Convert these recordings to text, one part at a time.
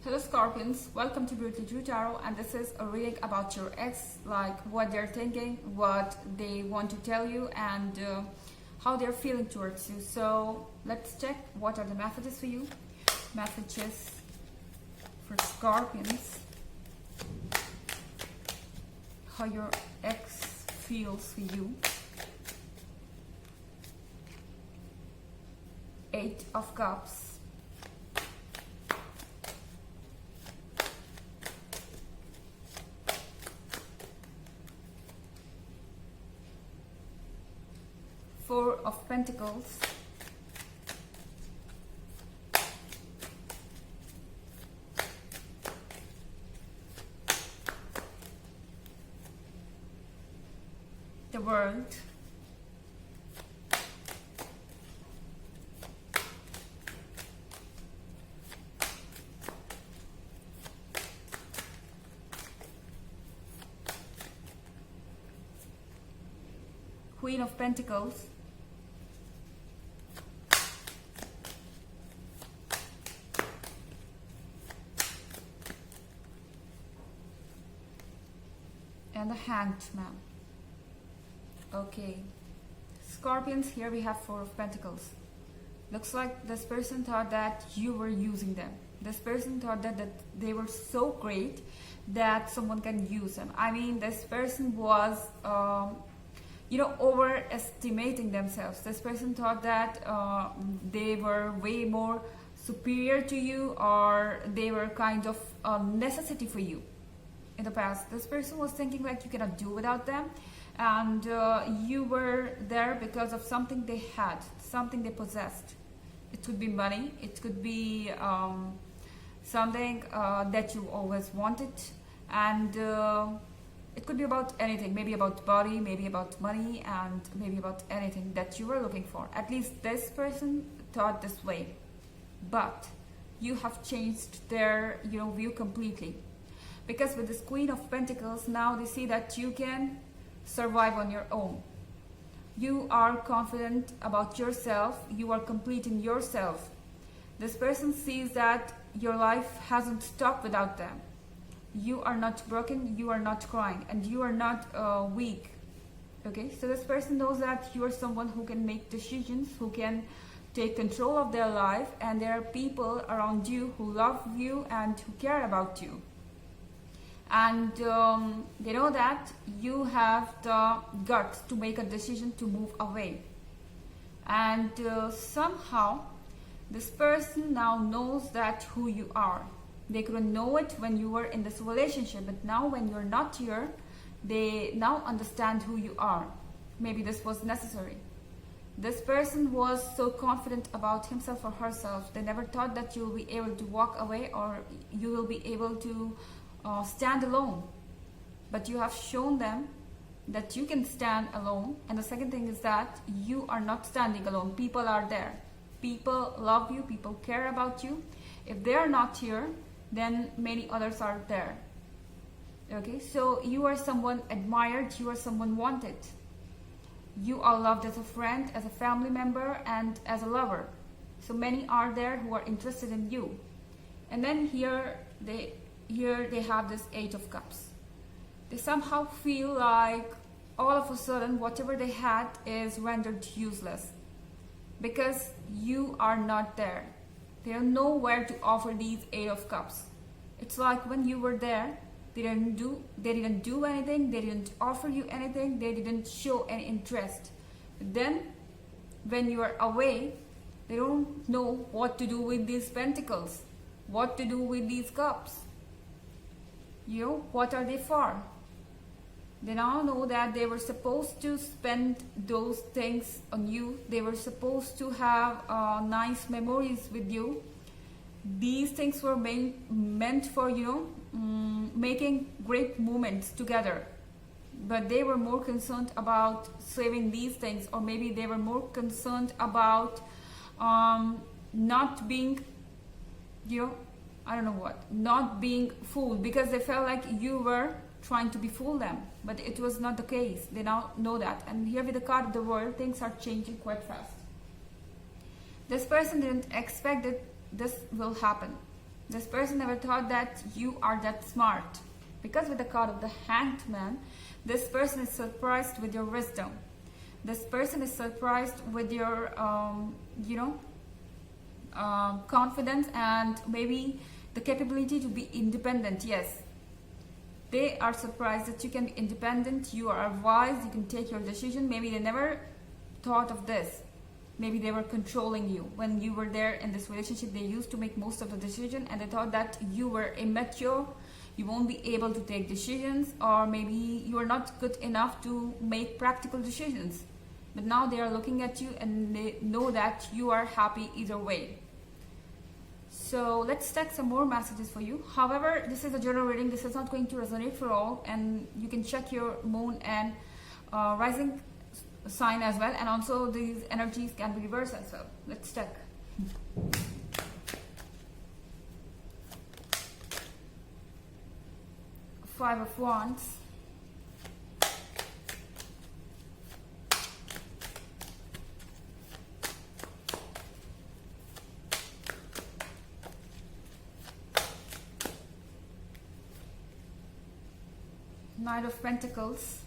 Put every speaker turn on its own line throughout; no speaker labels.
Hello Scorpions, welcome to Beauty True Tarot, and this is a reading about your ex, like what they're thinking, what they want to tell you, and how they're feeling towards you. So let's check what are the messages for you. Messages for Scorpions. How your ex feels for you. 8 of Cups. Four of Pentacles. The World. Queen of Pentacles. And the Hanged Man. Okay. Scorpions, here we have Four of Pentacles. Looks like this person thought that you were using them. This person thought that they were so great that someone can use them. I mean, this person was, overestimating themselves. This person thought that they were way more superior to you, or they were kind of a necessity for you. In the past, this person was thinking like you cannot do without them, and you were there because of something they had, something they possessed. It could be money, it could be something that you always wanted, and it could be about anything, maybe about body, maybe about money, and maybe about anything that you were looking for. At least this person thought this way, but you have changed their view completely. Because with this Queen of Pentacles, now they see that you can survive on your own. You are confident about yourself. You are complete in yourself. This person sees that your life hasn't stopped without them. You are not broken. You are not crying. And you are not weak. Okay? So this person knows that you are someone who can make decisions, who can take control of their life. And there are people around you who love you and who care about you. And they know that you have the guts to make a decision to move away. And somehow this person now knows that who you are. They couldn't know it when you were in this relationship, but now when you're not here, they now understand who you are. Maybe this was necessary. This person was so confident about himself or herself. They never thought that you will be able to walk away, or you will be able to stand alone. But you have shown them that you can stand alone. And the second thing is that you are not standing alone. People are there. People love you. People care about you. If they are not here, then many others are there. Okay, so you are someone admired. You are someone wanted. You are loved as a friend, as a family member, and as a lover. So many are there who are interested in you. And then here they have this 8 of Cups. They somehow feel like all of a sudden whatever they had is rendered useless because you are not there. They don't know where to offer these 8 of Cups. It's like when you were there, they didn't do anything, they didn't offer you anything, they didn't show any interest. Then when you are away, they don't know what to do with these pentacles, what to do with these cups. What are they for? They now know that they were supposed to spend those things on you. They were supposed to have nice memories with you. These things were meant for, making great moments together. But they were more concerned about saving these things, or maybe they were more concerned about not being, not being fooled, because they felt like you were trying to befool them, but it was not the case. They now know that. And here with the card of the World, things are changing quite fast. This person didn't expect that this will happen. This person never thought that you are that smart. Because with the card of the Hanged Man, this person is surprised with your wisdom. This person is surprised with your, confidence and maybe the capability to be independent. Yes, they are surprised that you can be independent, you are wise, you can take your decision. Maybe they never thought of this. Maybe they were controlling you. When you were there in this relationship, they used to make most of the decision and they thought that you were immature, you won't be able to take decisions, or maybe you are not good enough to make practical decisions. But now they are looking at you and they know that you are happy either way. So let's take some more messages for you. However, this is a general reading. This is not going to resonate for all, and you can check your moon and rising sign as well, and also these energies can be reversed as well. Let's check. Five of Wands. Knight of Pentacles.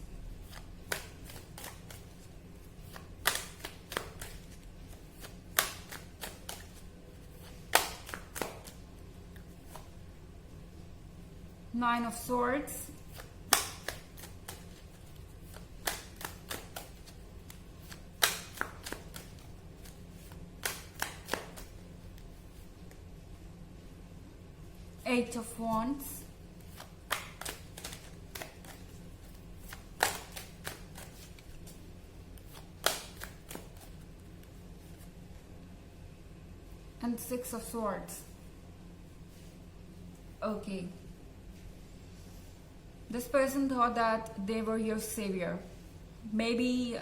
Nine of Swords. Eight of Wands. And Six of Swords. Okay. This person thought that they were your savior. Maybe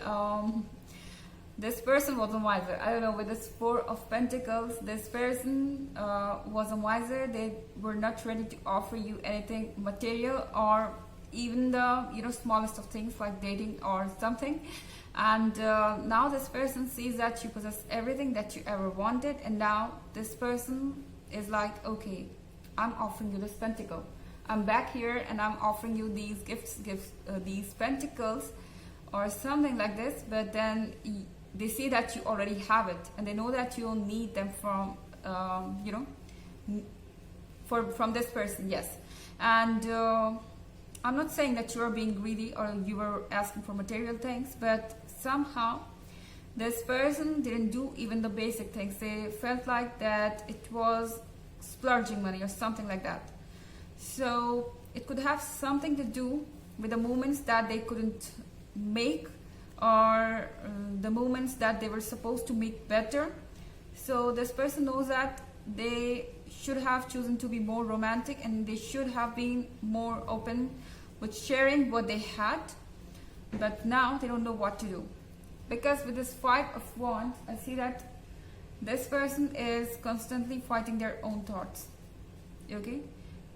this person was a miser. I don't know, with this Four of Pentacles, this person was a miser. They were not ready to offer you anything material or even the smallest of things like dating or something. And now this person sees that you possess everything that you ever wanted, and now this person is like, okay, I'm offering you this pentacle. I'm back here and I'm offering you these gifts, these pentacles or something like this. But then they see that you already have it, and they know that you don't need them from, from this person. Yes, and I'm not saying that you are being greedy or you were asking for material things, but somehow this person didn't do even the basic things. They felt like that it was splurging money or something like that. So it could have something to do with the moments that they couldn't make, or the moments that they were supposed to make better. So this person knows that they should have chosen to be more romantic, and they should have been more open with sharing what they had. But now they don't know what to do, because with this Five of Wands, I see that this person is constantly fighting their own thoughts. Okay,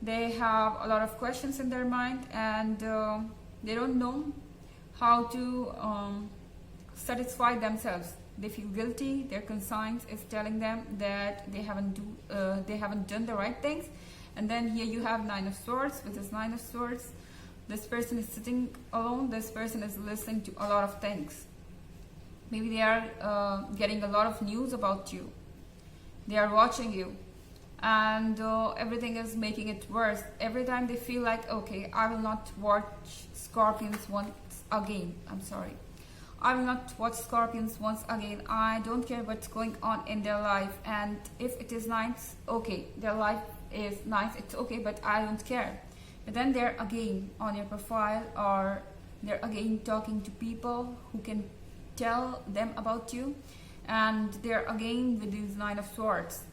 they have a lot of questions in their mind, and they don't know how to satisfy themselves. They feel guilty. Their conscience is telling them that they haven't done the right things. And then here you have Nine of Swords. With this Nine of Swords, this person is sitting alone. This person is listening to a lot of things. Maybe they are getting a lot of news about you. They are watching you, and everything is making it worse. Every time they feel like, okay, I will not watch Scorpions once again. I'm sorry. I will not watch Scorpions once again. I don't care what's going on in their life, and if it is nice, okay, their life is nice, it's okay, but I don't care. But then they're again on your profile, or they're again talking to people who can tell them about you, and they're again with these Nine of Swords.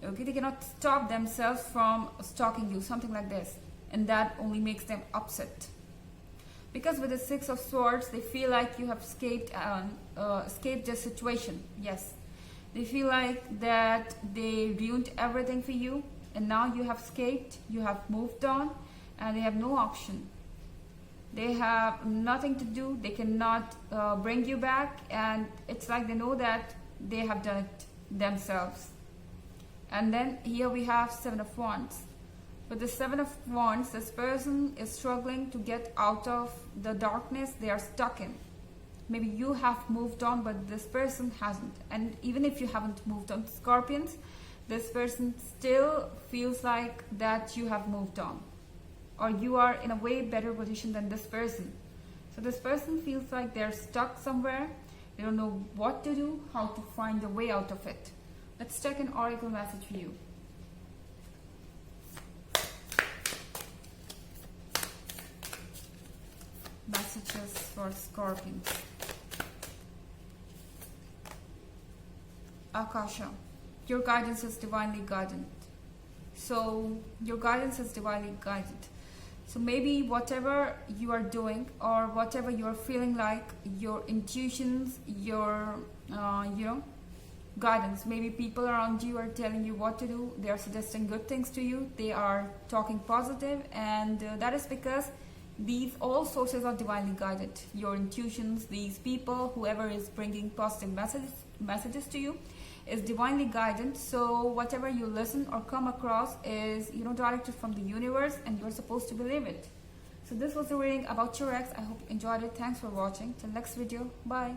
Okay, they cannot stop themselves from stalking you, something like this, and that only makes them upset. Because with the Six of Swords, they feel like you have escaped the situation. Yes, they feel like that they ruined everything for you, and now you have escaped, you have moved on, and they have no option. They have nothing to do. They cannot bring you back, and it's like they know that they have done it themselves. And then here we have Seven of Wands. With the Seven of Wands, this person is struggling to get out of the darkness they are stuck in. Maybe you have moved on, but this person hasn't. And even if you haven't moved on, Scorpions, this person still feels like that you have moved on, or you are in a way better position than this person. So this person feels like they're stuck somewhere. They don't know what to do, how to find a way out of it. Let's check an oracle message for you. Messages for Scorpions. Akasha, your guidance is divinely guided. So your guidance is divinely guided. So maybe whatever you are doing or whatever you are feeling like, your intuitions, your guidance, maybe people around you are telling you what to do. They are suggesting good things to you. They are talking positive, and that is because these all sources are divinely guided. Your intuitions, these people, whoever is bringing positive messages to you, is divinely guided. So whatever you listen or come across is directed from the universe, and you're supposed to believe it. So this was the reading about your ex. I hope you enjoyed it. Thanks for watching. Till next video. Bye.